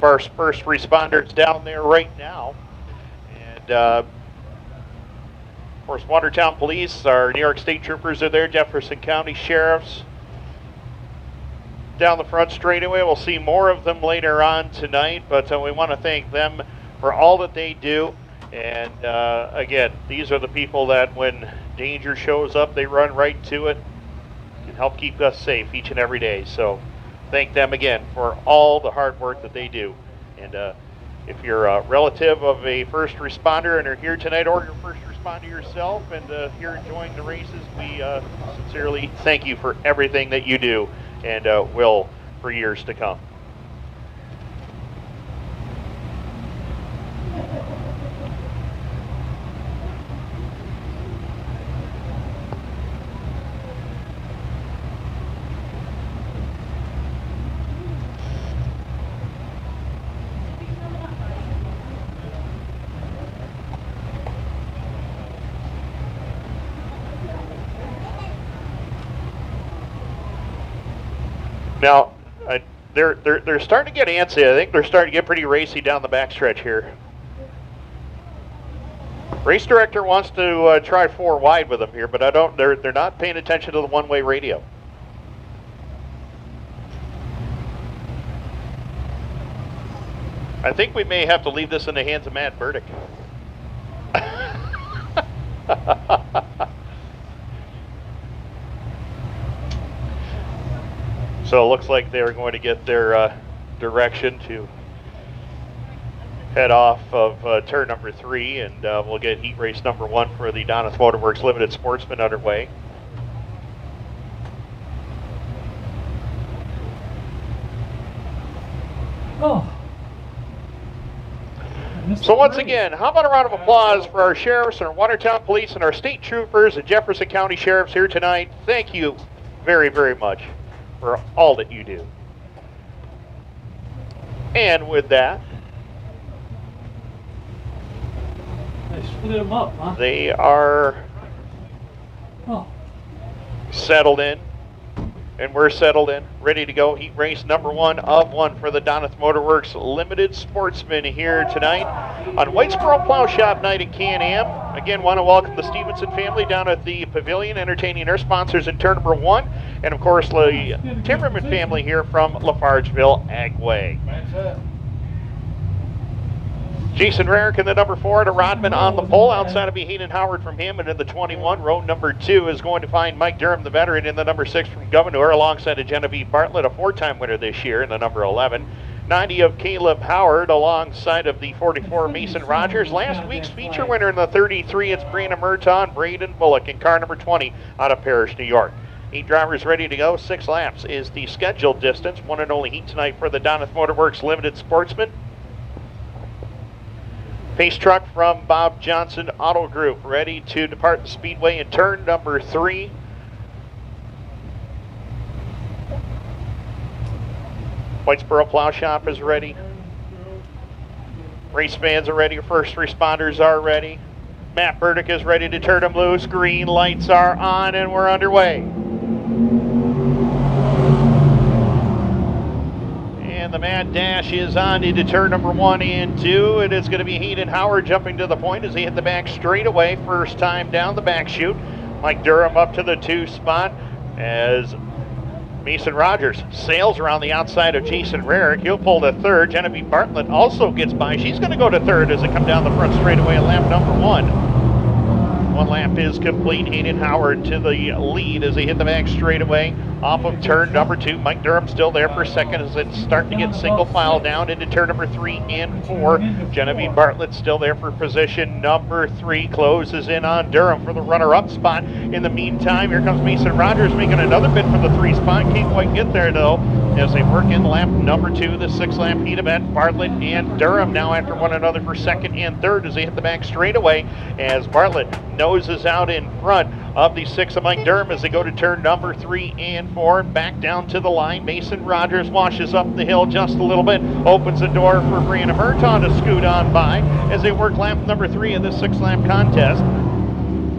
our first responders down there right now. And of course, Watertown Police, our New York State Troopers are there, Jefferson County Sheriffs down the front straightaway. We'll see more of them later on tonight, but we want to thank them for all that they do. And again, these are the people that when danger shows up, they run right to it and help keep us safe each and every day. So thank them again for all the hard work that they do. And if you're a relative of a first responder and are here tonight, or you're a first responder yourself and you're enjoying the races, we sincerely thank you for everything that you do and will for years to come. Now, they're starting to get antsy. I think they're starting to get pretty racy down the backstretch here. Race director wants to try 4 wide with them here, but they're not paying attention to the one-way radio. I think we may have to leave this in the hands of Matt Burdick. So it looks like they're going to get their direction to head off of turn number 3, and we'll get heat race number 1 for the Donnath Motorworks Limited Sportsman underway. Oh. So once again, how about a round of applause for our sheriffs and our Watertown Police and our state troopers and Jefferson County Sheriffs here tonight. Thank you very, very much for all that you do. And with that, they split them up, huh? They are settled in, and we're settled in, ready to go. Heat race number 1 of 1 for the Donnath Motorworks Limited Sportsman here tonight on Whitesboro Plow Shop Night at Can-Am. Again, want to welcome the Stevenson family down at the pavilion, entertaining our sponsors in turn number 1, and of course the Timmerman family here from Lafargeville Agway. Jason Rarick in the number 4 to Rodman on the pole. Outside of Hayden Howard from him, and in the 21, row number 2 is going to find Mike Durham, the veteran, in the number 6 from Governor, alongside of Genavieve Bartlett, a 4-time winner this year, in the number 11. 90 of Caleb Howard, alongside of the 44 Mason Rogers. Last week's feature winner in the 33, it's Brianna Murtaugh and Brayden Bullock in car number 20 out of Parrish, New York. 8 drivers ready to go. 6 laps is the scheduled distance. One and only heat tonight for the Donnath Motorworks Limited Sportsman. Pace truck from Bob Johnson Auto Group ready to depart the speedway in turn number 3. Whitesboro Plow Shop is ready. Race fans are ready. First responders are ready. Matt Burdick is ready to turn them loose. Green lights are on and we're underway. And the mad dash is on into turn number 1 and 2. It is going to be Hayden Howard jumping to the point as he hit the back straightaway. First time down the back chute. Mike Durham up to the 2 spot as Mason Rogers sails around the outside of Jason Rarick. He'll pull to 3rd. Genevieve Bartlett also gets by. She's going to go to 3rd as they come down the front straightaway at lap number 1. 1 lap is complete. Hayden Howard to the lead as they hit the back straightaway off of turn number 2. Mike Durham still there for 2nd as it's starting to get single file down into turn number 3 and 4. Genevieve Bartlett still there for position number 3. Closes in on Durham for the runner-up spot. In the meantime, here comes Mason Rogers making another bid for the 3 spot. Can't quite get there though as they work in lap number 2, the 6-lap heat event. Bartlett and Durham now after one another for 2nd and 3rd as they hit the back straightaway as Bartlett noses out in front of the 6 of Mike Durham as they go to turn number 3 and 4. Back down to the line. Mason Rogers washes up the hill just a little bit. Opens the door for Brianna Murtaugh to scoot on by as they work lap number 3 of this 6-lap contest.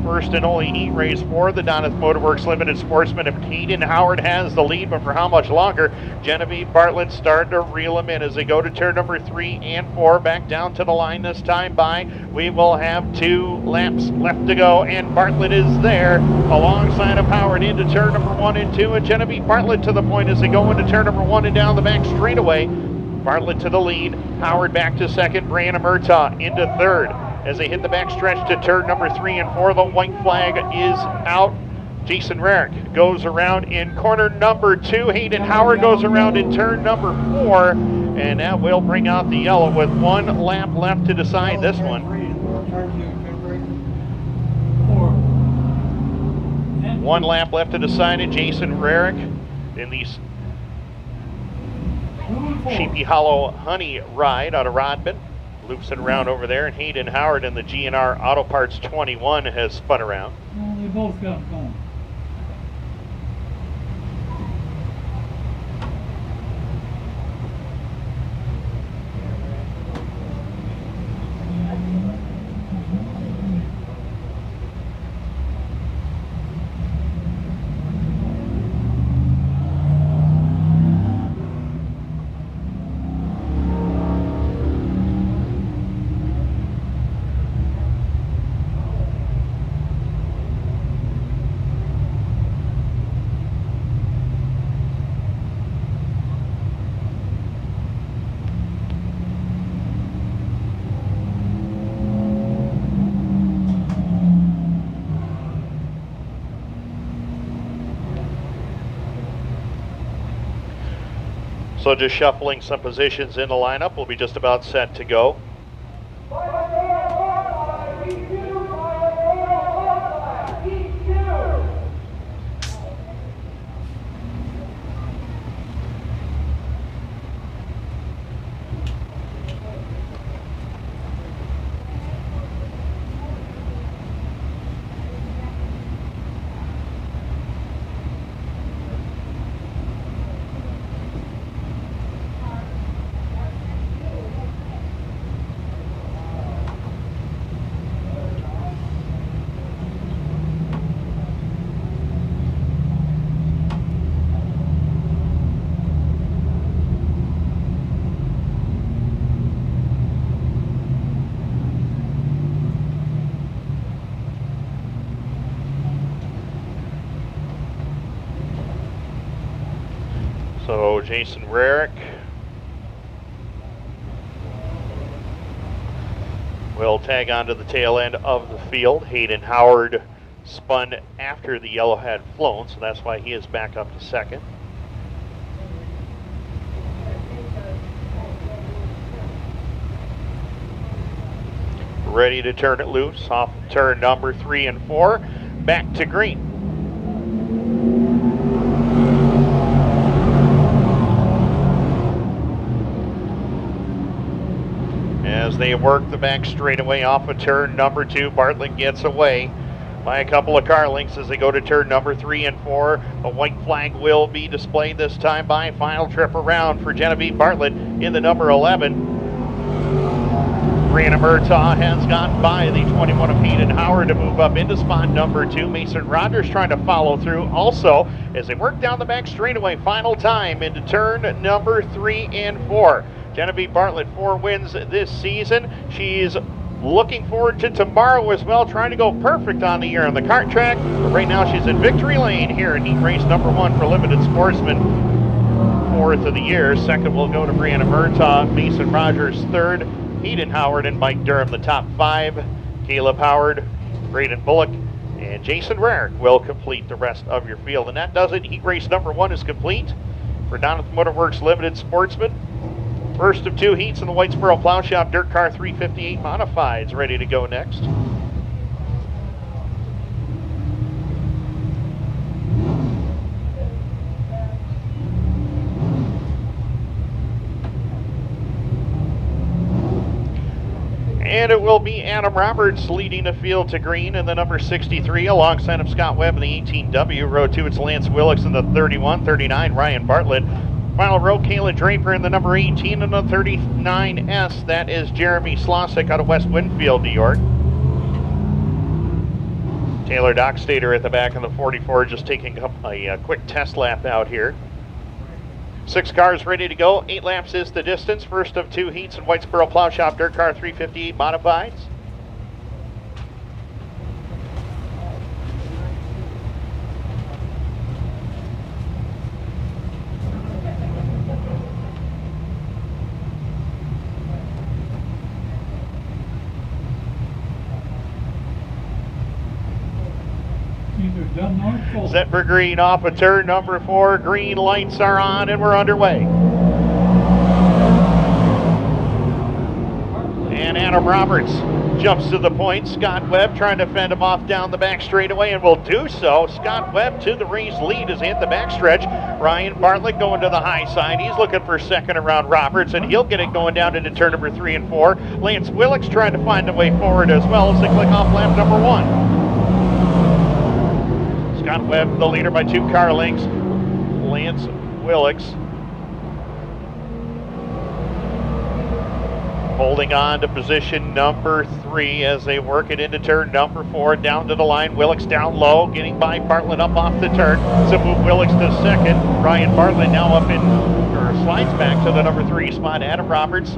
first and only heat race for the Doneth Motorworks Limited Sportsman. And Hayden Howard has the lead, but for how much longer? Genavieve Bartlett starting to reel him in as they go to turn number 3 and 4. Back down to the line this time by. We will have 2 laps left to go, and Bartlett is there alongside of Howard into turn number 1 and 2. And Genavieve Bartlett to the point as they go into turn number 1 and down the back straightaway. Bartlett to the lead, Howard back to second, Brianna Murtaugh into third. As they hit the back stretch to turn number 3 and 4, the white flag is out. Jason Rarick goes around in corner number 2. Hayden Howard goes around in turn number 4, and that will bring out the yellow with 1 lap left to decide this one. 1 lap left to decide it. Jason Rarick in these Sheepy Hollow Honey ride out of Rodman. Loops it around over there, and Hayden Howard in the GNR Auto Parts 21 has spun around. Well, they both got it going. So just shuffling some positions in the lineup. We'll be just about set to go. So Jason Rarick will tag onto the tail end of the field. Hayden Howard spun after the yellow had flown, so that's why he is back up to second. Ready to turn it loose off turn number 3 and 4. Back to green. As they work the back straightaway off of turn number 2, Bartlett gets away by a couple of car lengths as they go to turn number 3 and 4. A white flag will be displayed this time by. Final trip around for Genavieve Bartlett in the number 11. Brianna Murtaugh has gone by the 21 of Hayden Howard to move up into spot number 2. Mason Rogers trying to follow through also as they work down the back straightaway. Final time into turn number 3 and 4. Genavieve Bartlett, 4 wins this season. She's looking forward to tomorrow as well, trying to go perfect on the year on the kart track. But right now she's in victory lane here in heat race number 1 for Limited Sportsman. 4th of the year. Second will go to Brianna Murtaugh. Mason Rogers 3rd. Hayden Howard and Mike Durham the top 5. Caleb Howard, Brayden Bullock, and Jason Rarick will complete the rest of your field. And that does it. Heat race number 1 is complete for Doneth Motorworks Limited Sportsman. First of 2 heats in the Whitesboro Plow Shop DIRTcar 358 Modifieds ready to go next. And it will be Adam Roberts leading the field to green in the number 63 alongside of Scott Webb in the 18W. Row 2, it's Lance Willix in the 31, 39, Ryan Bartlett. Final row, Kalen Draper in the number 18 and the 39S. That is Jeremy Slosek out of West Winfield, New York. Taylor Dockstader at the back of the 44, just taking up a quick test lap out here. 6 cars ready to go. 8 laps is the distance. First of 2 heats in Whitesboro Plow Shop Dirt Car 358 Modifieds. Set for green off of turn number 4. Green lights are on and we're underway. And Adam Roberts jumps to the point. Scott Webb trying to fend him off down the back straightaway and will do so. Scott Webb to the race lead as he hit the backstretch. Ryan Bartlett going to the high side. He's looking for second around Roberts, and he'll get it going down into turn number 3 and 4. Lance Willix trying to find a way forward as well as they click off lap number 1. Scott Webb, the leader by 2 car lengths. Lance Willix holding on to position number 3 as they work it into turn number 4. Down to the line, Willix down low, getting by Bartlett up off the turn. So move Willix to second. Ryan Bartlett now up in, or slides back to the number 3 spot. Adam Roberts,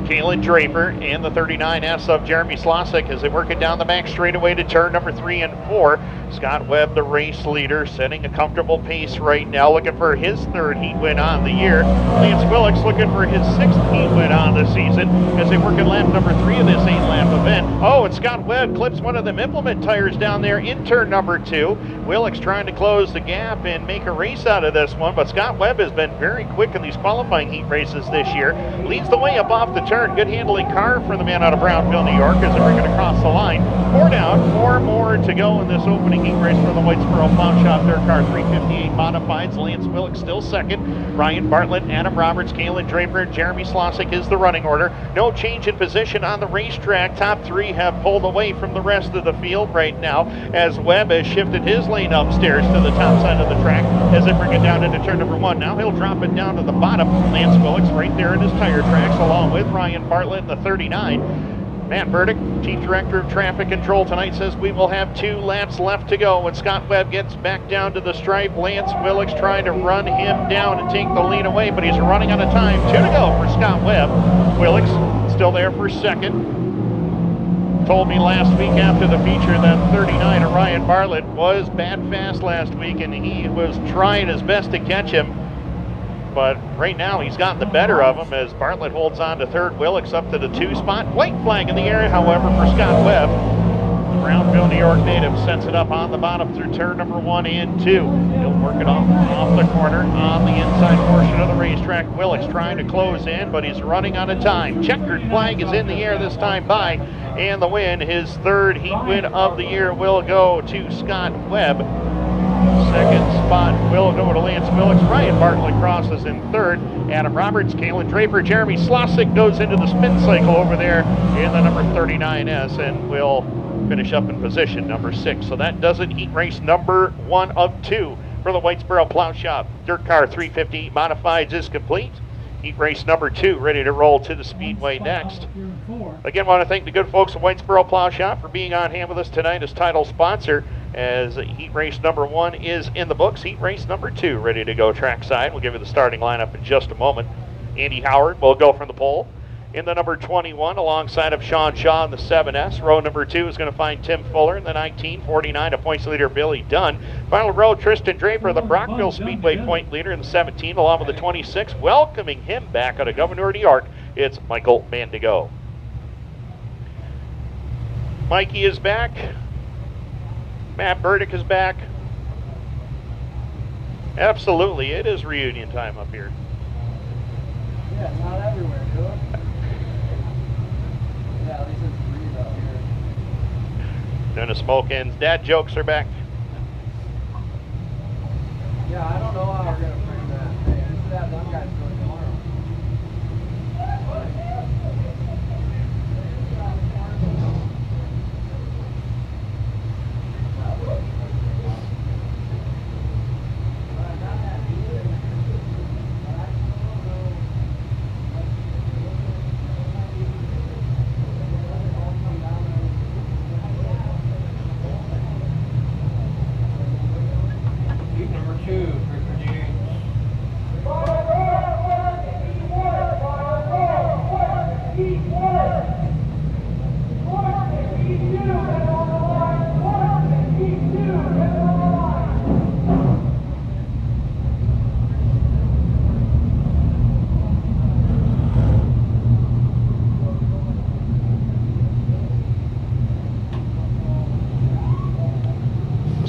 Kalen Draper, and the 39S of Jeremy Slosek as they work it down the back straightaway to turn number 3 and 4. Scott Webb, the race leader, setting a comfortable pace right now, looking for his 3rd heat win on the year. Lance Willix looking for his 6th heat win on the season as they work at lap number 3 of this 8-lap event. Oh, and Scott Webb clips one of them implement tires down there in turn number 2. Willix trying to close the gap and make a race out of this one, but Scott Webb has been very quick in these qualifying heat races this year. Leads the way up off the turn. Good handling car for the man out of Brownville, New York, as they bring it across the line. 4 down, 4 more to go in this opening heat race for the Whitesboro Plow Shop Dirt Car 358 Modifieds. Lance Willix still second. Ryan Bartlett, Adam Roberts, Kalen Draper, and Jeremy Slosek is the running order. No change in position on the racetrack. Top 3 have pulled away from the rest of the field right now as Webb has shifted his lane upstairs to the top side of the track as they bring it down into turn number 1. Now he'll drop it down to the bottom. Lance Willix right there in his tire tracks along with Ryan Bartlett in the 39. Matt Burdick, Chief Director of Traffic Control tonight, says we will have 2 laps left to go when Scott Webb gets back down to the stripe. Lance Willix trying to run him down and take the lead away, but he's running out of time. 2 to go for Scott Webb. Willix still there for second. Told me last week after the feature that 39 of Ryan Bartlett was bad fast last week, and he was trying his best to catch him. But right now he's gotten the better of him as Bartlett holds on to 3rd. Willix up to the 2 spot. White flag in the air, however, for Scott Webb. Brownville, New York native sets it up on the bottom through turn number 1 and 2. He'll work it off the corner on the inside portion of the racetrack. Willix trying to close in, but he's running out of time. Checkered flag is in the air this time by, and the win, his 3rd heat win of the year, will go to Scott Webb. Second spot will go to Lance Willix. Ryan Bartlett crosses in 3rd. Adam Roberts, Kalen Draper, Jeremy Slosek goes into the spin cycle over there in the number 39S and will finish up in position number 6. So that does it. Heat race number 1 of 2 for the Whitesboro Plow Shop Dirt Car 350 Modifieds is complete. Heat race number 2 ready to roll to the Speedway next. Again, want to thank the good folks at Whitesboro Plow Shop for being on hand with us tonight as title sponsor, as heat race number 1 is in the books. Heat race number 2 ready to go trackside. We'll give you the starting lineup in just a moment. Andy Howard will go from the pole in the number 21 alongside of Shaun Shaw in the 7S. Row number 2 is going to find Tim Fuller in the 19, 49 a points leader Billy Dunn. Final row, Tristan Draper, the Brockville Speedway point leader in the 17 along with the 26. Welcoming him back out of Governor, New York, it's Michael Mandigo. Mikey is back. Matt Burdick is back. Absolutely, it is reunion time up here. Yeah, it's not everywhere, do it? Yeah, at least it's a breeze out here. Doing a smoke ends. Dad jokes are back. Yeah, I don't know how we're going to frame that. Hey, this is that dumb guy's going tomorrow.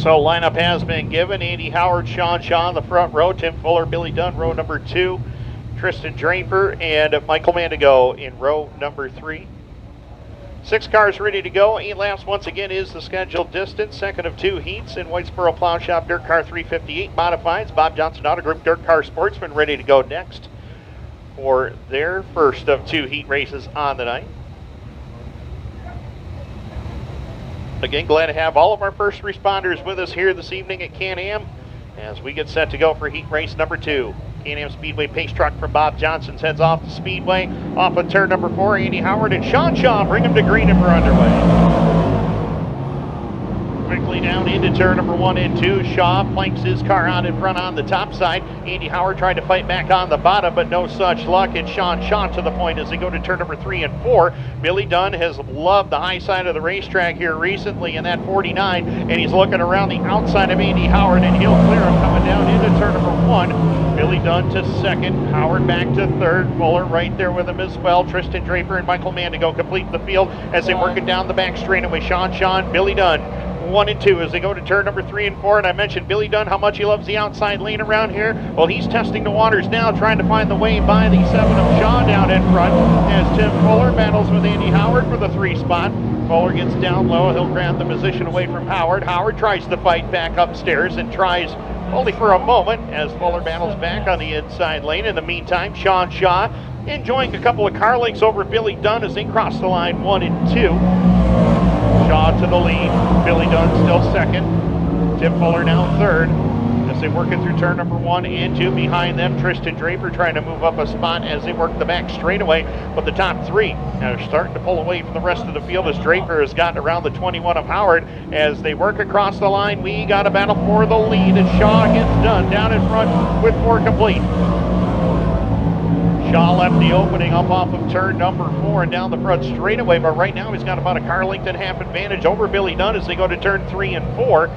So lineup has been given. Andy Howard, Shaun Shaw in the front row, Tim Fuller, Billy Dunn, row number 2, Tristan Draper, and Michael Mandigo in row number 3. 6 cars ready to go. 8 laps once again is the scheduled distance. Second of 2 heats in Whitesboro Plow Shop Dirt Car 358 Modifieds. Bob Johnson Auto Group Dirt Car Sportsman ready to go next for their first of 2 heat races on the night. Again, glad to have all of our first responders with us here this evening at Can-Am as we get set to go for heat race number 2. Can-Am Speedway pace truck from Bob Johnson's heads off the speedway. Off of turn number 4, Andy Howard and Shaun Shaw bring them to green and we're underway. Quickly down into turn number 1 and 2. Shaw planks his car out in front on the top side. Andy Howard tried to fight back on the bottom, but no such luck. And Shaun Shaw to the point as they go to turn number 3 and 4. Billy Dunn has loved the high side of the racetrack here recently in that 49, and he's looking around the outside of Andy Howard, and he'll clear him coming down into turn number 1. Billy Dunn to second, Howard back to third, Fuller right there with him as well. Tristan Draper and Michael Mandigo complete the field as they work it down the back straightaway. Shaun Shaw and Billy Dunn 1 and 2 as they go to turn number 3 and 4. And I mentioned Billy Dunn, how much he loves the outside lane around here. Well, he's testing the waters now, trying to find the way by the 7 of Shaw down in front as Tim Fuller battles with Andy Howard for the 3 spot. Fuller gets down low, he'll grab the position away from Howard. Howard tries to fight back upstairs and tries only for a moment as Fuller battles back on the inside lane. In the meantime, Shaun Shaw enjoying a couple of car links over Billy Dunn as they cross the line 1 and 2. Shaw to the lead, Billy Dunn still second, Tim Fuller now third as they work it through turn number 1 and 2. Behind them, Tristan Draper trying to move up a spot as they work the back straightaway, but the top 3 are starting to pull away from the rest of the field as Draper has gotten around the 21 of Howard. As they work across the line, we got a battle for the lead as Shaw gets done down in front with 4 complete. Shaw left the opening up off of turn number 4 and down the front straightaway, but right now he's got about a car length and a half advantage over Billy Dunn as they go to turn 3 and 4.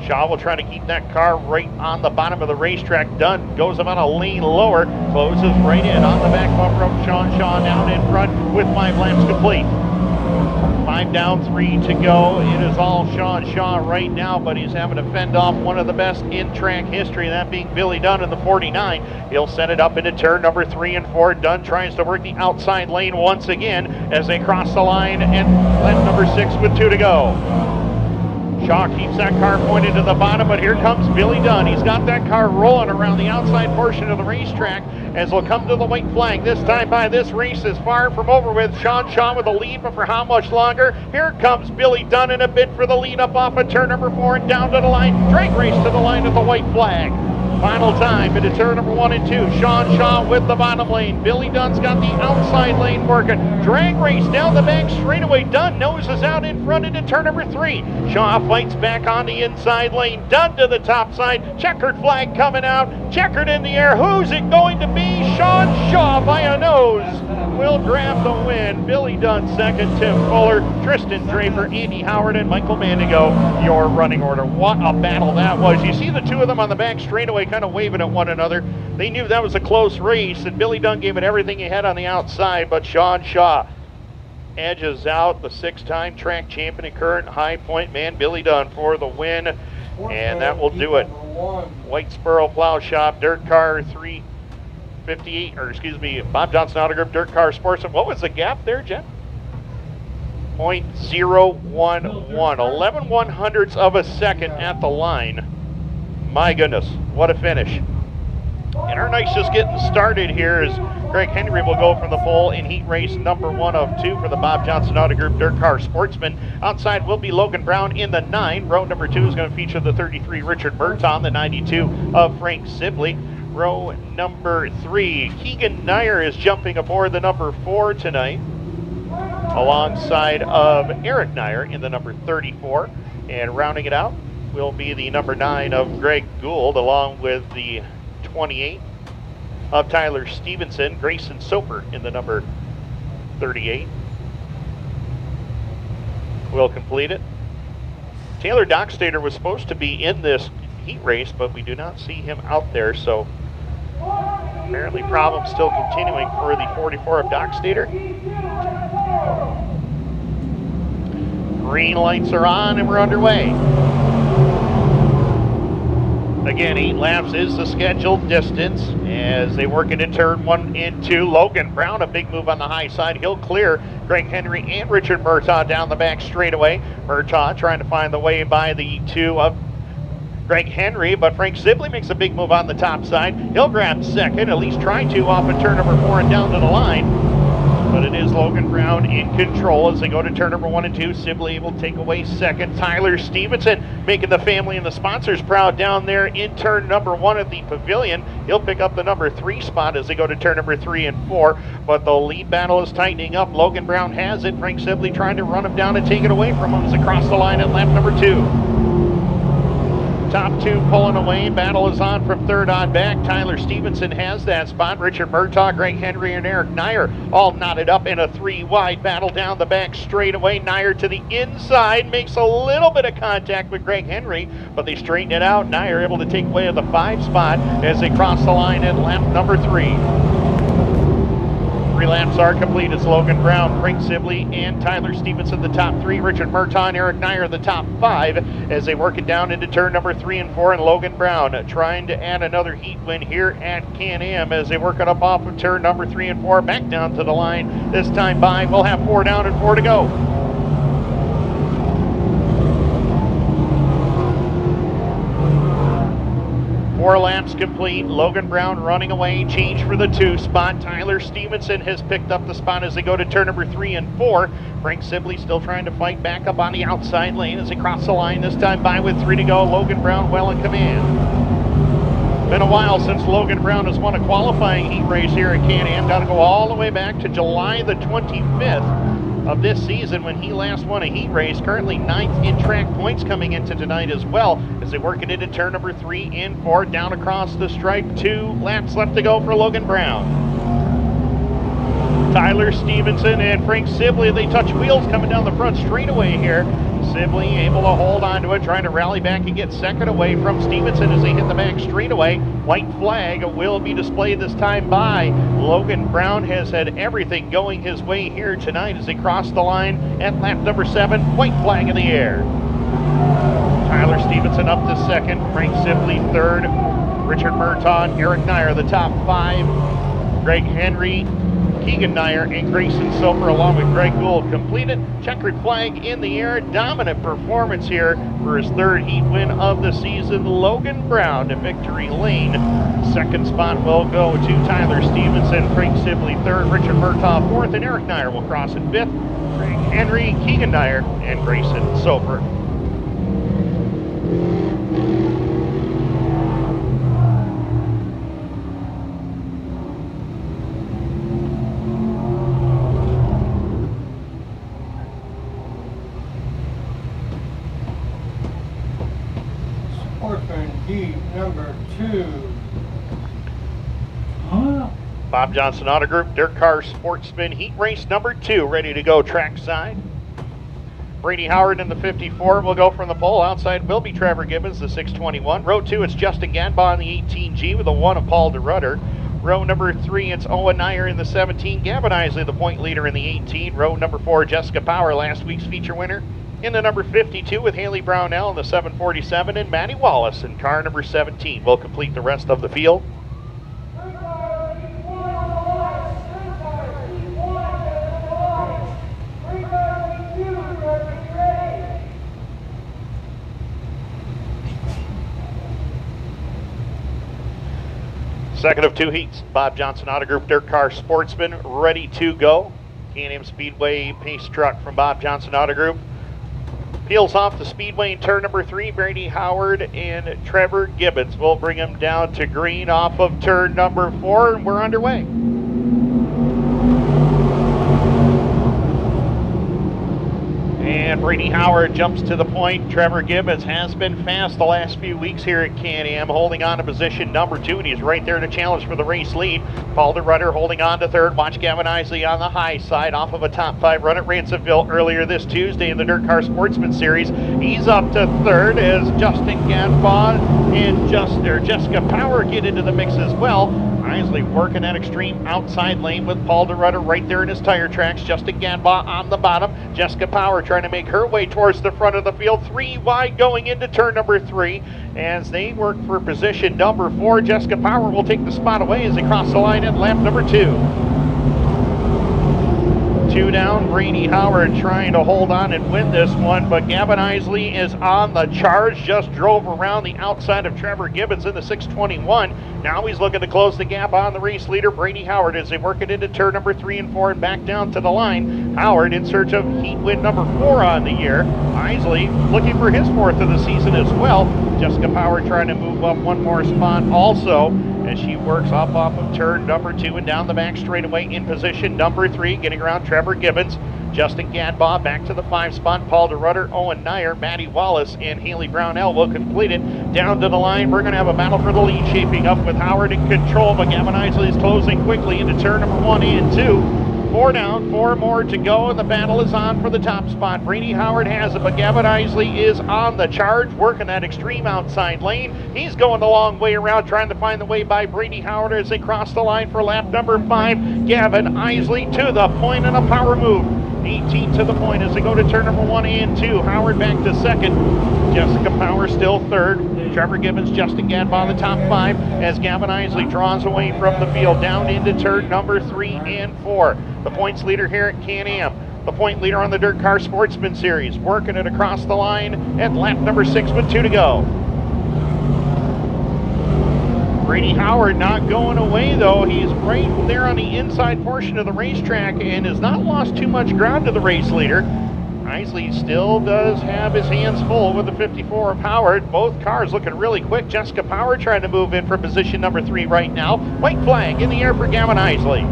Shaw will try to keep that car right on the bottom of the racetrack. Dunn goes about a lane lower, closes right in on the back bumper of Shaun Shaw down in front with 5 laps complete. 5 down, 3 to go. It is all Shaun Shaw right now, but he's having to fend off one of the best in track history, that being Billy Dunn in the 49. He'll set it up into turn number 3 and 4. Dunn tries to work the outside lane once again as they cross the line and lap number 6 with 2 to go. Shaw keeps that car pointed to the bottom, but here comes Billy Dunn. He's got that car rolling around the outside portion of the racetrack as we'll come to the white flag. This time by this race is far from over with. Shaun Shaw with the lead, but for how much longer? Here comes Billy Dunn in a bid for the lead up off of turn number 4 and down to the line. Drag race to the line at the white flag. Final time into turn number 1 and 2. Shaun Shaw with the bottom lane. Billy Dunn's got the outside lane working. Drag race down the back straightaway. Dunn noses out in front into turn number 3. Shaw fights back on the inside lane. Dunn to the top side. Checkered flag coming out. Checkered in the air. Who's it going to be? Shaun Shaw by a nose will grab the win. Billy Dunn second, Tim Fuller, Tristan Draper, Andy Howard, and Michael Mandigo, your running order. What a battle that was. You see the 2 of them on the back straightaway kind of waving at one another. They knew that was a close race, and Billy Dunn gave it everything he had on the outside, but Shaun Shaw edges out the 6-time track champion and current High Point man, Billy Dunn, for the win, and that will do it. Whitesboro Plow Shop, Dirt Car 358, or excuse me, Bob Johnson Auto Group, Dirt Car Sportsman. What was the gap there, Jen? 0.011, 11 100ths of a second at the line. My goodness, what a finish. And our night's just getting started here as Greg Henry will go from the pole in heat race number 1 of 2 for the Bob Johnson Auto Group Dirt Car Sportsman. Outside will be Logan Brown in the 9. Row number 2 is going to feature the 33 Richard Murtaugh, the 92 of Frank Sibley. Row number 3, Keegan Nyer is jumping aboard the number 4 tonight, alongside of Eric Nyer in the number 34. And rounding it out will be the number 9 of Greg Gould, along with the 28 of Tyler Stevenson. Grayson Soper in the number 38 will complete it. Taylor Dockstader was supposed to be in this heat race, but we do not see him out there, so apparently problems still continuing for the 44 of Dockstader. Green lights are on and we're underway. Again, 8 laps is the scheduled distance as they work into turn 1 and 2. Logan Brown, a big move on the high side. He'll clear Greg Henry and Richard Murtaugh down the back straightaway. Murtaugh trying to find the way by the 2 of Greg Henry, but Frank Sibley makes a big move on the top side. He'll grab second, at least try to, off of turn number 4 and down to the line. But it is Logan Brown in control as they go to turn number 1 and 2. Sibley will take away second. Tyler Stevenson making the family and the sponsors proud down there in turn number 1 at the pavilion. He'll pick up the number 3 spot as they go to turn number 3 and 4. But the lead battle is tightening up. Logan Brown has it. Frank Sibley trying to run him down and take it away from him as they cross the line at lap number 2. Top 2 pulling away. Battle is on from third on back. Tyler Stevenson has that spot. Richard Murtaugh, Greg Henry, and Eric Nyer all knotted up in a 3-wide battle down the back straightaway. Nyer to the inside makes a little bit of contact with Greg Henry, but they straighten it out. Nyer able to take away the 5 spot as they cross the line at lap number 3. 3 laps are complete. It's Logan Brown, Frank Sibley, and Tyler Stevenson, the top 3. Richard Murtaugh and Eric Nyer, the top 5, as they work it down into turn number 3 and 4. And Logan Brown trying to add another heat win here at Can-Am as they work it up off of turn number 3 and 4, back down to the line. This time by, we'll have 4 down and 4 to go. 4 laps complete. Logan Brown running away. Change for the 2 spot. Tyler Stevenson has picked up the spot as they go to turn number 3 and 4. Frank Sibley still trying to fight back up on the outside lane as they cross the line. This time by with 3 to go. Logan Brown well in command. Been a while since Logan Brown has won a qualifying heat race here at Can-Am. Got to go all the way back to July the 25th. Of this season when he last won a heat race. Currently 9th in track points coming into tonight as well as they work it into turn number 3 and 4 down across the stripe. 2 laps left to go for Logan Brown. Tyler Stevenson and Frank Sibley, they touch wheels coming down the front straightaway here. Sibley able to hold on to it, trying to rally back and get second away from Stevenson as they hit the back straightaway. White flag will be displayed this time by Logan Brown. Has had everything going his way here tonight as they cross the line at lap number 7. White flag in the air. Tyler Stevenson up to second, Frank Sibley third, Richard Murtaugh and Eric Nyer the top 5. Greg Henry, Keegan Nyer, and Grayson Soper along with Greg Gould completed. Checkered flag in the air. Dominant performance here for his 3rd heat win of the season. Logan Brown to victory lane. 2nd spot will go to Tyler Stevenson, Frank Sibley 3rd, Richard Murtaugh 4th, and Eric Nyer will cross in 5th. Greg Henry, Keegan Nyer, and Grayson Soper. Sportsman heat number 2. Bob Johnson Auto Group, DIRTcar Sportsman heat race number 2, ready to go trackside. Brady Howard in the 54 will go from the pole. Outside will be Trevor Gibbons, the 621. Row 2, it's Justin Ganbaugh in the 18G with a 1 of Paul DeRudder. Row number 3, it's Owen Nyer in the 17. Gavin Isley, the point leader in the 18. Row number 4, Jessica Power, last week's feature winner. In the number 52 with Haley Brownell in the 747, and Maddie Wallace in car number 17 will complete the rest of the field. Second of 2 heats, Bob Johnson Auto Group, DIRTcar Sportsman, ready to go. Am Speedway pace truck from Bob Johnson Auto Group. Peels off the speedway in turn number 3. Brady Howard and Trevor Gibbons will bring him down to green off of turn number 4, and we're underway. And Brady Howard jumps to the point. Trevor Gibbons has been fast the last few weeks here at Can-Am, holding on to position number 2, and he's right there to challenge for the race lead. Paul DeRudder holding on to 3rd. Watch Gavin Isley on the high side off of a top 5 run at Ransomville earlier this Tuesday in the DIRTcar Sportsman Series. He's up to 3rd as Justin Ganbaugh and Jessica Power get into the mix as well. Isley working that extreme outside lane with Paul DeRutter right there in his tire tracks. Justin Gadbaugh on the bottom. Jessica Power trying to make her way towards the front of the field. 3 wide going into turn number 3 as they work for position number 4. Jessica Power will take the spot away as they cross the line at lap number 2. 2 down, Brady Howard trying to hold on and win this one, but Gavin Isley is on the charge, just drove around the outside of Trevor Gibbons in the 621. Now he's looking to close the gap on the race leader, Brady Howard, as they work it into turn number 3 and 4 and back down to the line. Howard in search of heat win number 4 on the year. Isley looking for his 4th of the season as well. Jessica Power trying to move up one more spot also, as she works off of turn number 2 and down the back straightaway in position number 3, getting around Trevor Gibbons. Justin Gadbaugh back to the 5 spot. Paul DeRutter, Owen Nyer, Maddie Wallace, and Haley Brownell will complete it. Down to the line, we're going to have a battle for the lead shaping up with Howard in control, but Gavin Isley is closing quickly into turn number 1 and 2. 4 down, 4 more to go, and the battle is on for the top spot. Brady Howard has it, but Gavin Isley is on the charge, working that extreme outside lane. He's going the long way around, trying to find the way by Brady Howard as they cross the line for lap number 5. Gavin Isley to the point and a power move. 18 to the point as they go to turn number 1 and 2. Howard back to 2nd. Jessica Power still 3rd. Trevor Gibbons, Justin Gadbaugh the top 5 as Gavin Isley draws away from the field down into turn number 3 and 4. The points leader here at Can-Am. The point leader on the DIRTcar Sportsman Series, working it across the line at lap number 6 with 2 to go. Brady Howard not going away though. He's right there on the inside portion of the racetrack and has not lost too much ground to the race leader. Isley still does have his hands full with the 54 of Howard. Both cars looking really quick. Jessica Power trying to move in for position number 3 right now. White flag in the air for Gavin Isley.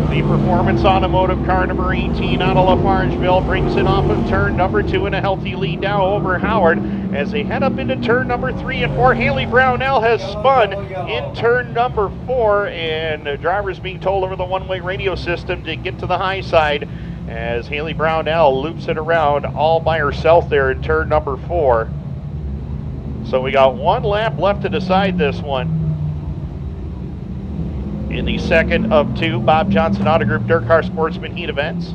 The Performance Automotive car number 18 out of Lafargeville brings it off of turn number 2 in a healthy lead now over Howard as they head up into turn number 3 and 4. Haley Brownell has spun in turn number 4, and the driver's being told over the one-way radio system to get to the high side as Haley Brownell loops it around all by herself there in turn number 4. So we got 1 lap left to decide this one. In the second of 2 Bob Johnson Auto Group DIRTcar Sportsman Heat events.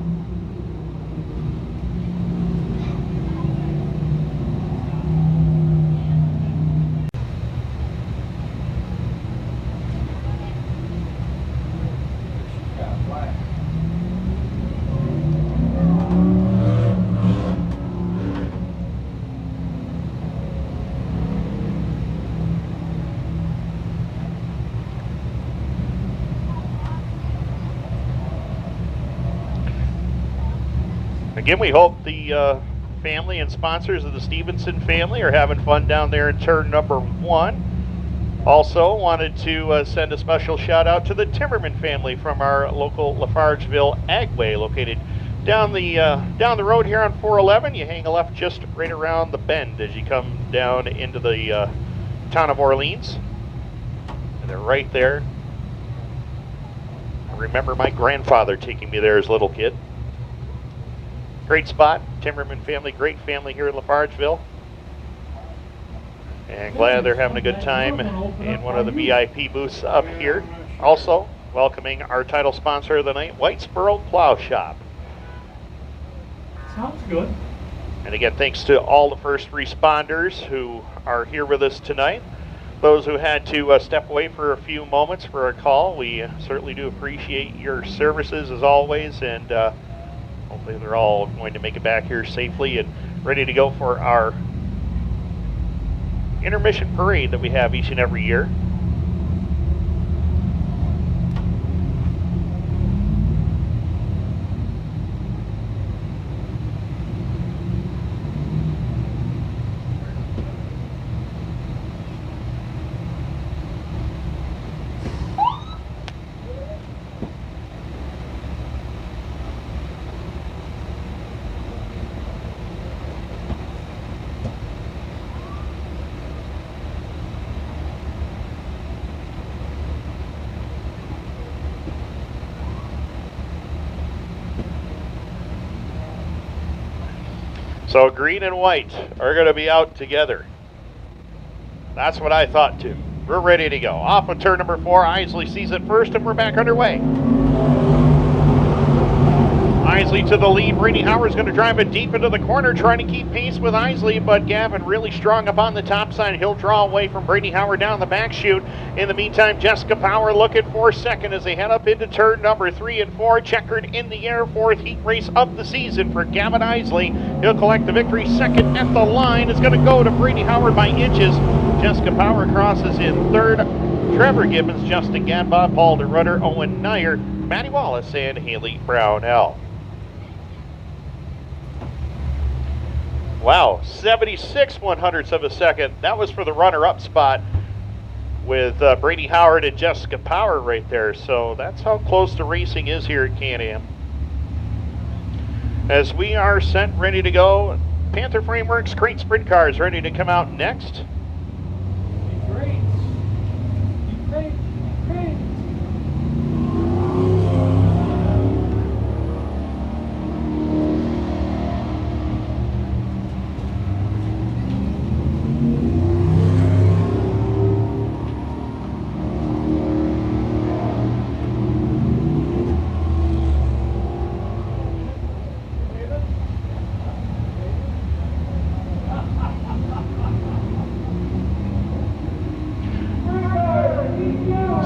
Again, we hope the family and sponsors of the Stevenson family are having fun down there in turn number 1. Also wanted to send a special shout out to the Timmerman family from our local Lafargeville Agway, located down the road here on 411. You hang a left just right around the bend as you come down into the town of Orleans. And they're right there. I remember my grandfather taking me there as a little kid. Great spot, Timmerman family, great family here in Lafargeville. And glad they're having a good time in one of the VIP booths up here. Also, welcoming our title sponsor of the night, Whitesboro Plow Shop. Sounds good. And again, thanks to all the first responders who are here with us tonight. Those who had to step away for a few moments for a call, we certainly do appreciate your services as always, and hopefully they're all going to make it back here safely and ready to go for our intermission parade that we have each and every year. So green and white are going to be out together. That's what I thought too. We're ready to go. Off of turn number 4, Isley sees it first, and we're back underway. Isley to the lead. Brayden Howard's going to drive it deep into the corner, trying to keep pace with Isley, but Gavin really strong up on the top side. He'll draw away from Brayden Howard down the back chute. In the meantime, Jessica Power looking for second as they head up into turn number 3 and 4. Checkered in the air, 4th heat race of the season for Gavin Isley. He'll collect the victory. Second at the line is going to go to Brayden Howard by inches. Jessica Power crosses in 3rd. Trevor Gibbons, Justin Gamba, Paul DeRutter, Owen Nyer, Maddie Wallace, and Haley Brownell. Wow, 76/100ths of a second. That was for the runner-up spot with Brayden Howard and Jessica Power right there. So that's how close the racing is here at Can-Am. As we are set, ready to go, Panther Frameworks Crate Sprint Cars ready to come out next. Great. Great. Great.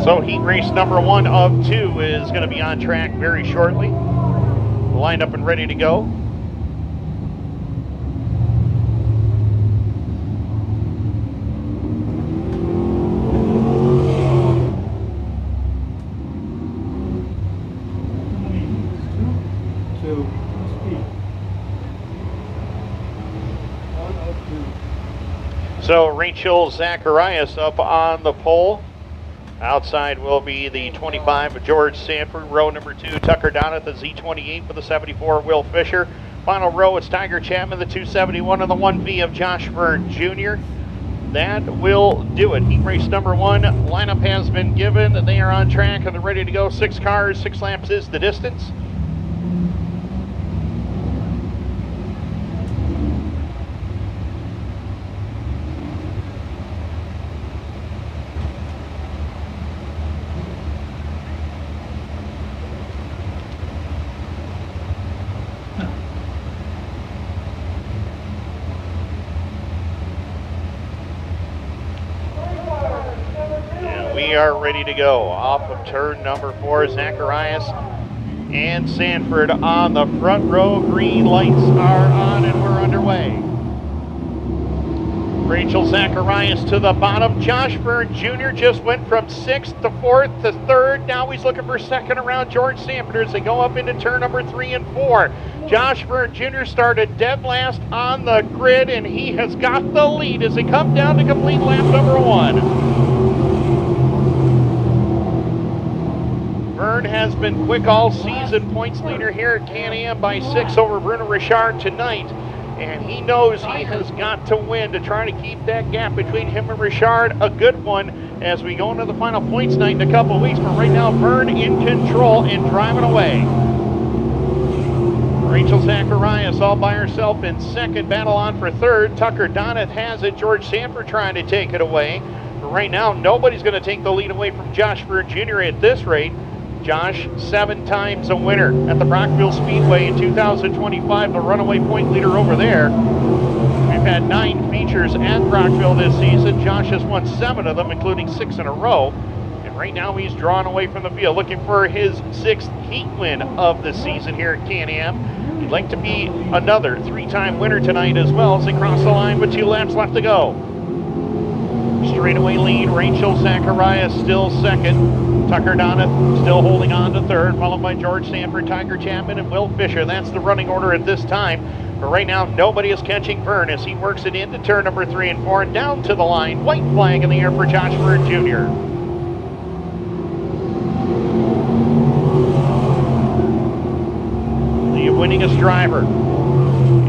So heat race number 1 of 2 is going to be on track very shortly. Lined up and ready to go. So Rachel Zacharias up on the pole. Outside will be the 25 of George Sanford. Row number 2, Tucker Donat, the Z28 for the 74, Will Fisher. Final row, it's Tiger Chapman, the 271, and the 1V of Josh Verne Jr. That will do it. Heat race number 1 lineup has been given. They are on track and they're ready to go. 6 cars, 6 laps is the distance. We are ready to go. Off of turn number 4, Zacharias and Sanford on the front row. Green lights are on and we're underway. Rachel Zacharias to the bottom. Josh Verne Jr. just went from 6th to 4th to 3rd. Now he's looking for second around George Sanford as they go up into turn number 3 and 4. Josh Verne Jr. started dead last on the grid and he has got the lead as they come down to complete lap number 1. Verne has been quick all season, points leader here at Can-Am by 6 over Bruno Richard tonight. And he knows he has got to win to try to keep that gap between him and Richard a good one as we go into the final points night in a couple of weeks. But right now, Verne in control and driving away. Rachel Zacharias all by herself in second, battle on for 3rd. Tucker Donat has it. George Sanford trying to take it away. But right now, nobody's going to take the lead away from Josh Verne Jr. at this rate. Josh, 7 times a winner at the Brockville Speedway in 2025, the runaway point leader over there. We've had 9 features at Brockville this season. Josh has won 7 of them, including 6 in a row. And right now he's drawn away from the field, looking for his 6th heat win of the season here at Can-Am. He'd like to be another 3-time winner tonight as well as they cross the line with 2 laps left to go. Straightaway lead, Rachel Zacharias still second. Tucker Donat still holding on to 3rd, followed by George Sanford, Tiger Chapman, and Will Fisher. That's the running order at this time. But right now, nobody is catching Verne as he works it into turn number 3 and 4 and down to the line. White flag in the air for Josh Verne Jr. The winningest driver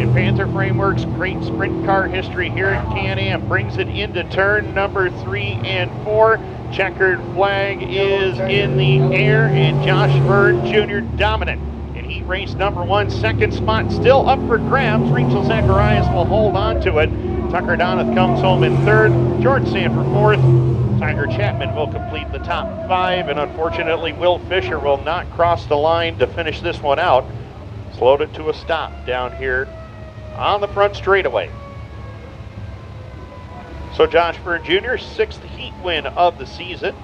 in Panther Frameworks Crate Sprint Car history here at Can-Am brings it into turn number 3 and 4. Checkered flag is in the air, and Josh Verne Jr. dominant in heat race number 1. 2nd spot still up for grabs. Rachel Zacharias will hold on to it. Tucker Donath comes home in third. George Sanford fourth. Tiger Chapman will complete the top 5, and unfortunately Will Fisher will not cross the line to finish this one out. Slowed it to a stop down here on the front straightaway. So Josh Byrne Jr., 6th heat win of the season.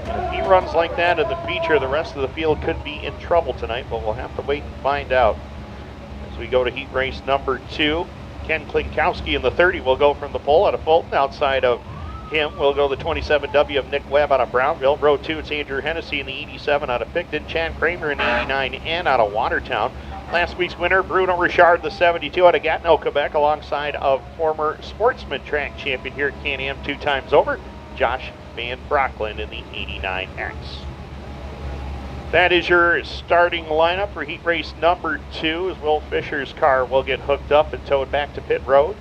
If he runs like that in the feature, the rest of the field could be in trouble tonight, but we'll have to wait and find out. As we go to heat race number 2, Ken Klinkowski in the 30 will go from the pole out of Fulton. Outside of him will go the 27W of Nick Webb out of Brownville. Row 2, it's Andrew Hennessy in the 87 out of Picton. Chad Kramer in the 89N out of Watertown. Last week's winner, Bruno Richard, the 72 out of Gatineau, Quebec, alongside of former Sportsman track champion here at Can-Am 2 times over, Josh Van Brocklin in the 89X. That is your starting lineup for heat race number 2, as Will Fisher's car will get hooked up and towed back to pit road.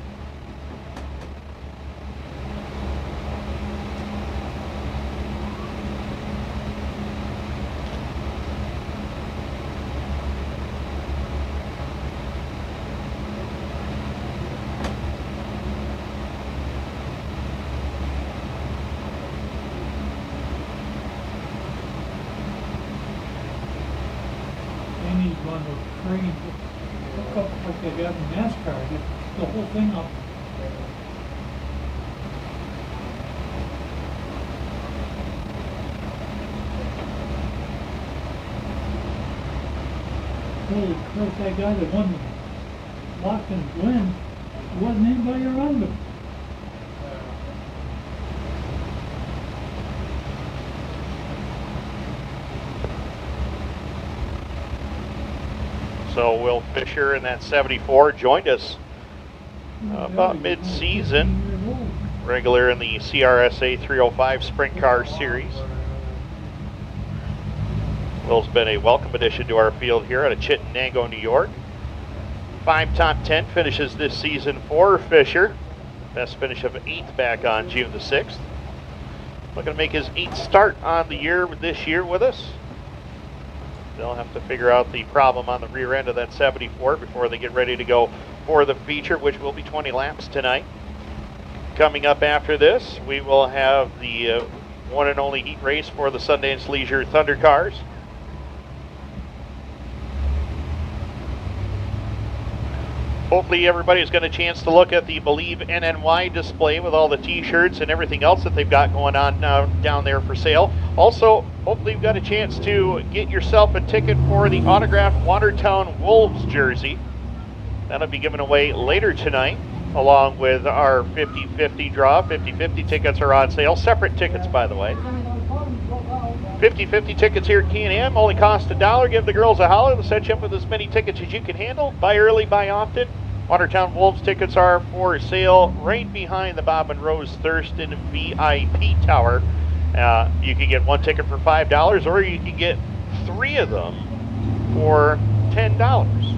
One of those cranes that hook up like they got in NASCAR, get the whole thing up. Holy crap, that guy that won the Watkins win, there wasn't anybody around him. So Will Fisher in that 74 joined us about mid-season, regular in the CRSA 305 Sprint Car Series. Will's been a welcome addition to our field here out of Chittenango, New York. 5 top 10 finishes this season for Fisher. Best finish of 8th back on June the 6th. Looking to make his 8th start on the year this year with us. They'll have to figure out the problem on the rear end of that 74 before they get ready to go for the feature, which will be 20 laps tonight. Coming up after this, we will have the one and only heat race for the Sundance Leisure Thunder Cars. Hopefully everybody's got a chance to look at the Believe NNY display with all the t-shirts and everything else that they've got going on now down there for sale. Also, hopefully you've got a chance to get yourself a ticket for the autographed Watertown Wolves jersey. That'll be given away later tonight, along with our 50-50 draw. 50-50 tickets are on sale. Separate tickets, by the way. 50-50 tickets here at Can-Am only cost $1. Give the girls a holler. They'll set you up with as many tickets as you can handle. Buy early, buy often. Watertown Wolves tickets are for sale right behind the Bob and Rose Thurston VIP Tower. You can get one ticket for $5, or you can get 3 of them for $10.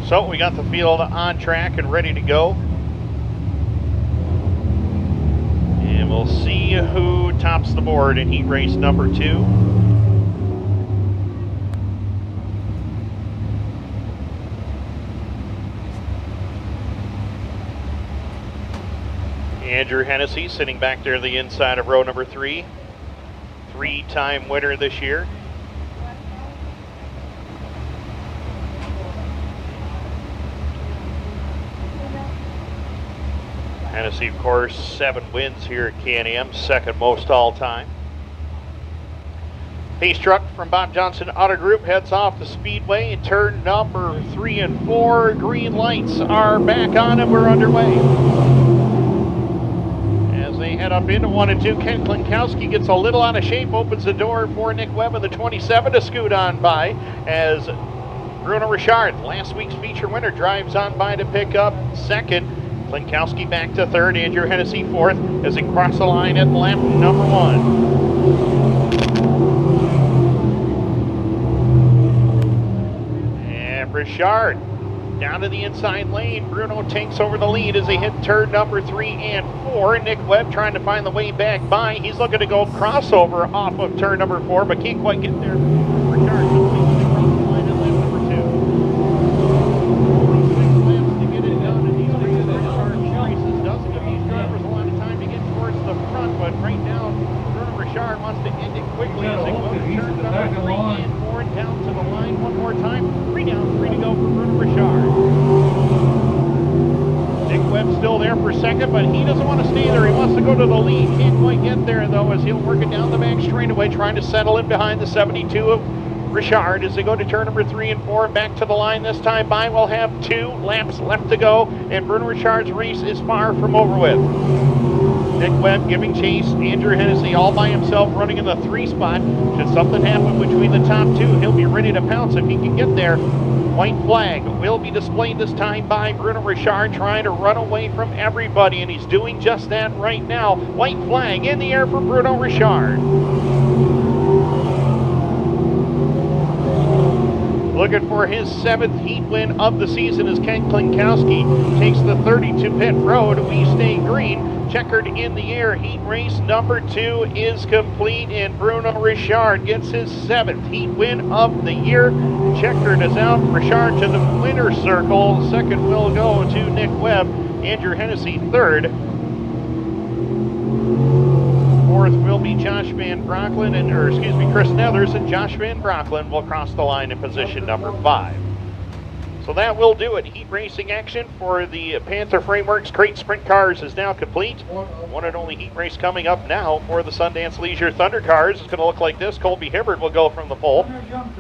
So we got the field on track and ready to go. And we'll see who tops the board in heat race number 2. Andrew Hennessy sitting back there on the inside of row number 3. 3-time winner this year. Hennessy, of course, 7 wins here at Can-Am, second most all time. Pace truck from Bob Johnson Auto Group heads off the speedway in turn number 3 and 4. Green lights are back on and we're underway. As they head up into 1 and 2, Ken Klinkowski gets a little out of shape, opens the door for Nick Webb of the 27 to scoot on by as Bruno Richard, last week's feature winner, drives on by to pick up second. Klinkowski back to third, Andrew Hennessy fourth as they cross the line at lap number 1. Richard down to the inside lane. Bruno takes over the lead as they hit turn number 3 and 4. Nick Webb trying to find the way back by. He's looking to go crossover off of turn number 4, but can't quite get there. Richard completely across the line at lap number 2. Only 6 laps to get it done in these big Richard races. Doesn't give these drivers a lot of time to get towards the front, but right now Bruno Richard wants to end it quickly as they go to turn number 3 and 4 and down to the line one more time. 3 down, 3 to go for Bruno Richard. Nick Webb still there for second, but he doesn't want to stay there. He wants to go to the lead. Can't quite get there, though, as he'll work it down the back straightaway, trying to settle in behind the 72 of Richard as they go to turn number 3 and 4. Back to the line this time by. We'll have 2 laps left to go, and Bruno Richard's race is far from over with. Nick Webb giving chase. Andrew Hennessy all by himself running in the 3 spot. Should something happen between the top 2, he'll be ready to pounce if he can get there. White flag will be displayed this time by Bruno Richard, trying to run away from everybody, and he's doing just that right now. White flag in the air for Bruno Richard. Looking for his 7th heat win of the season as Ken Klinkowski takes the 32 pit road. We stay green. Checkered in the air. Heat race number 2 is complete, and Bruno Richard gets his 7th heat win of the year. Checkered is out. Richard to the winner's circle. Second will go to Nick Webb. Andrew Hennessy third. Fourth will be Chris Nethers, and Josh Van Brocklin will cross the line in position number 5. So that will do it. Heat racing action for the Panther Frameworks Crate Sprint Cars is now complete. One and only heat race coming up now for the Sundance Leisure Thunder Cars. It's going to look like this. Colby Hibbert will go from the pole.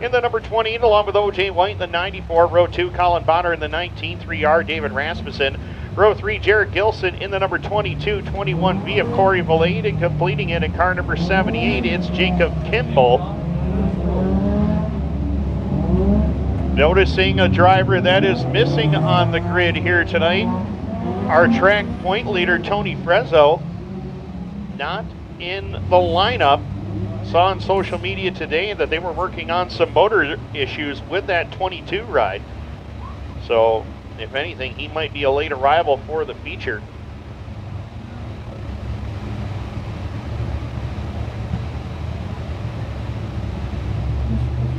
In the number 28, along with O.J. White, the 94. Row 2, Colin Bonner in the 19. 3R, David Rasmussen. Row 3, Jared Gilson in the number 22. 21B of Corey Valade, and completing it in car number 78, it's Jacob Kimball. Noticing a driver that is missing on the grid here tonight, our track point leader, Tony Frezzo, not in the lineup. Saw on social media today that they were working on some motor issues with that 22 ride. So, if anything, he might be a late arrival for the feature.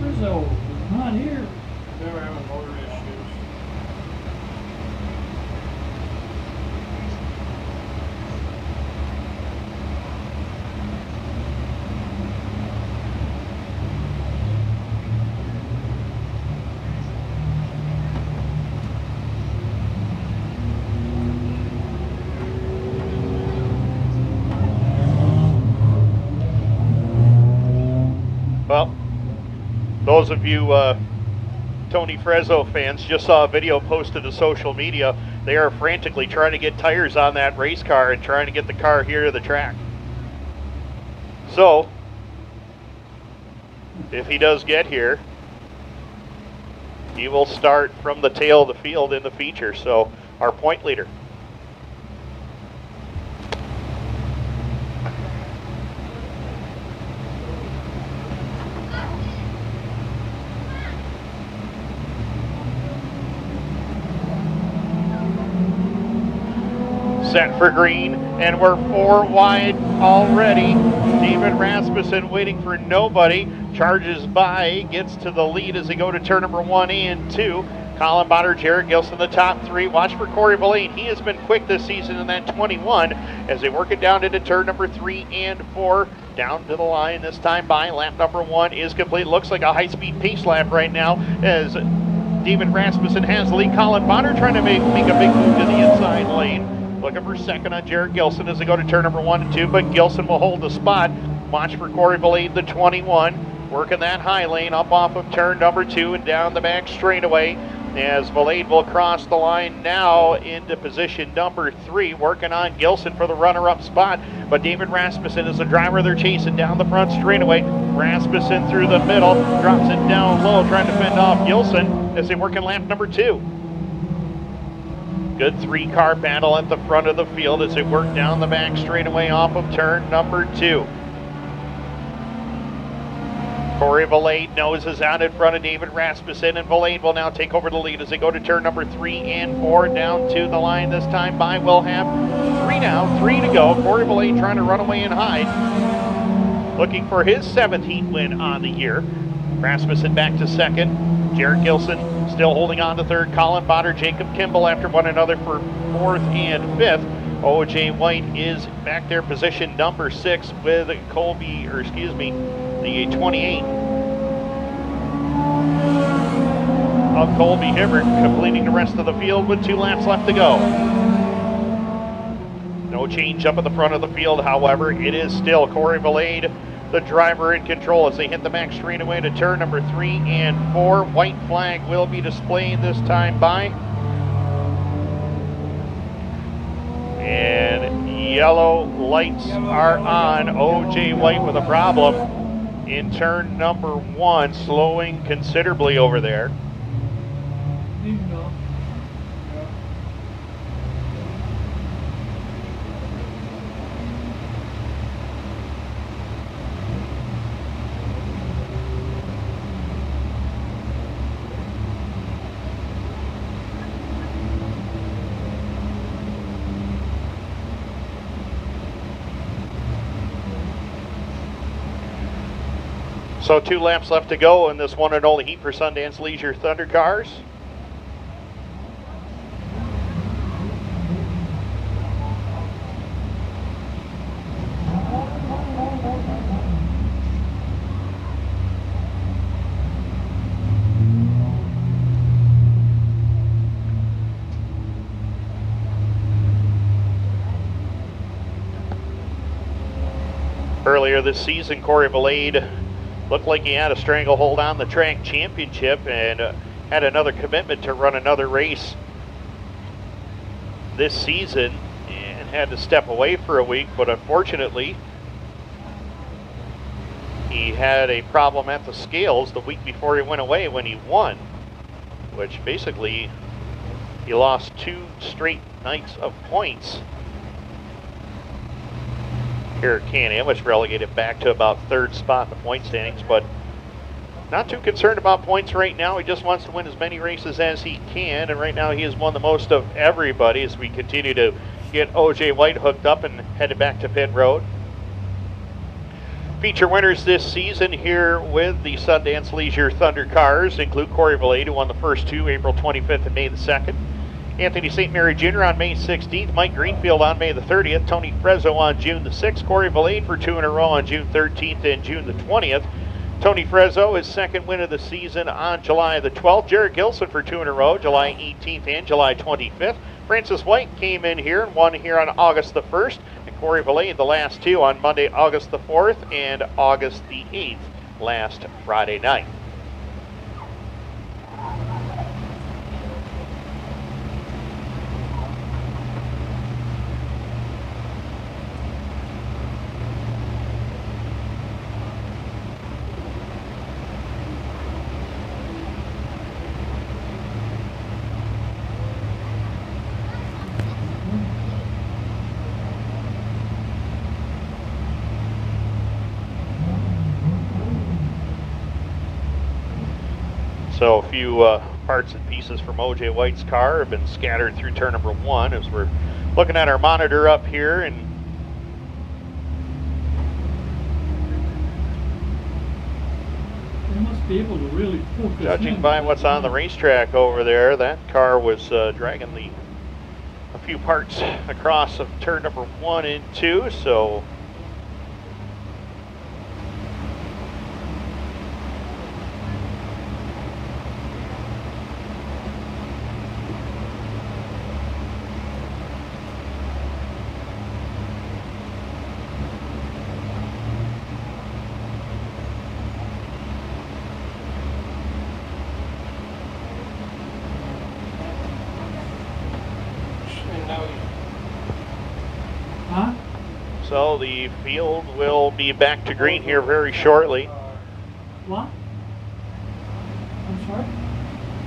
Frezzo is not here. They were having motor issues. Well, those of you Tony Frezzo fans just saw a video posted to social media. They are frantically trying to get tires on that race car and trying to get the car here to the track. So, if he does get here, he will start from the tail of the field in the feature. So, our point leader. Set for green, and we're 4 wide already. David Rasmussen waiting for nobody, charges by, gets to the lead as they go to turn number 1 and 2. Colin Bonner, Jared Gilson, the top 3. Watch for Corey Valade. He has been quick this season in that 21 as they work it down into turn number 3 and 4. Down to the line this time by. Lap number 1 is complete. Looks like a high-speed pace lap right now as David Rasmussen has the lead. Colin Bonner trying to make a big move to the inside lane. Looking for second on Jared Gilson as they go to turn number 1 and 2, but Gilson will hold the spot. Watch for Corey Valade, the 21. working that high lane up off of turn number 2 and down the back straightaway. As Valade will cross the line now into position number 3, working on Gilson for the runner-up spot. But David Rasmussen is the driver they're chasing down the front straightaway. Rasmussen through the middle, drops it down low, trying to fend off Gilson as they work in lap number 2. Good 3-car battle at the front of the field as they work down the back straightaway off of turn number 2. Corey Valade noses out in front of David Rasmussen, and Valade will now take over the lead as they go to turn number 3 and 4, down to the line this time by Will have 3 now, 3 to go. Corey Valade trying to run away and hide, looking for his 7th heat win on the year. Rasmussen back to second. Jared Gilson still holding on to third. Colin Botter, Jacob Kimball after one another for 4th and 5th. O.J. White is back there, position number 6 with the 28 of Colby Hibbert, completing the rest of the field with 2 laps left to go. No change up at the front of the field, however. It is still Corey Valade, the driver, in control as they hit the back straightaway to turn number 3 and 4. White flag will be displayed this time by. And yellow lights are on. O.J. White with a problem in turn number 1, slowing considerably over there. You know. So 2 laps left to go in this one and only heat for Sundance Leisure Thunder Cars. Earlier this season, Corey Valade looked like he had a stranglehold on the track championship and had another commitment to run another race this season and had to step away for a week, but unfortunately he had a problem at the scales the week before he went away when he won, which basically he lost 2 straight nights of points here at Can-Am, which relegated back to about 3rd spot in the point standings, but not too concerned about points right now. He just wants to win as many races as he can, and right now he has won the most of everybody as we continue to get O.J. White hooked up and headed back to pit road. Feature winners this season here with the Sundance Leisure Thunder Cars include Corey Valade, who won the first 2, April 25th and May the 2nd. Anthony St. Mary Jr. on May 16th, Mike Greenfield on May the 30th, Tony Frezzo on June the 6th, Corey Valade for 2 in a row on June 13th and June the 20th. Tony Frezzo, his 2nd win of the season on July the 12th. Jared Gilson for 2 in a row, July 18th and July 25th. Francis White came in here and won here on August the 1st. And Corey Valade, the last 2 on Monday, August the 4th and August the 8th last Friday night. So a few parts and pieces from O.J. White's car have been scattered through turn number 1 as we're looking at our monitor up here, and They must be able to really focus judging in. by what's on the racetrack over there, that car was dragging a few parts across of turn number 1 and 2, so So the field will be back to green here very shortly. What? I'm sorry?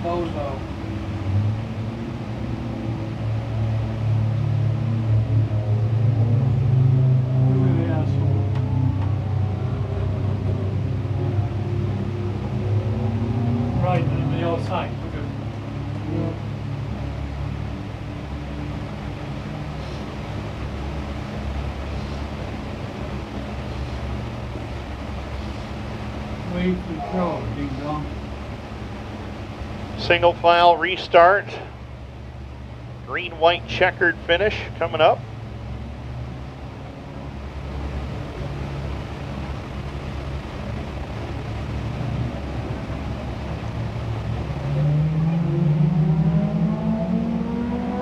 Bozo. Look at the asshole. Right on the other side. Look at wait for the throw, ding dong. Single file restart. Green-white checkered finish coming up.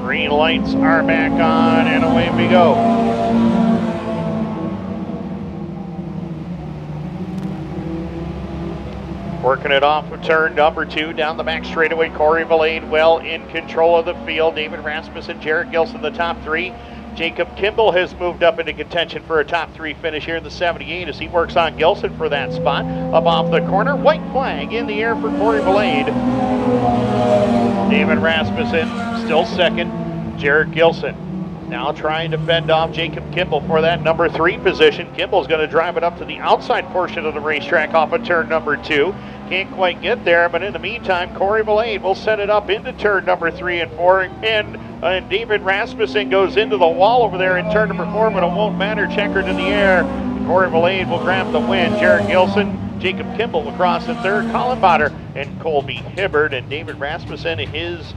Green lights are back on, and away we go. Working it off of turn number 2 down the back straightaway. Corey Valade well in control of the field. David Rasmussen, Jarrett Gilson, the top 3. Jacob Kimball has moved up into contention for a top 3 finish here in the 78 as he works on Gilson for that spot. Up off the corner, white flag in the air for Corey Valade. David Rasmussen still second. Jarrett Gilson now trying to fend off Jacob Kimball for that number 3 position. Kimball's going to drive it up to the outside portion of the racetrack off of turn number 2. Can't quite get there, but in the meantime, Corey Valade will set it up into turn number 3 and 4. And David Rasmussen goes into the wall over there in turn number 4, but it won't matter. Checkered in the air. Corey Valade will grab the win. Jarrett Gilson, Jacob Kimball across in third. Colin Botter and Colby Hibbard. And David Rasmussen, his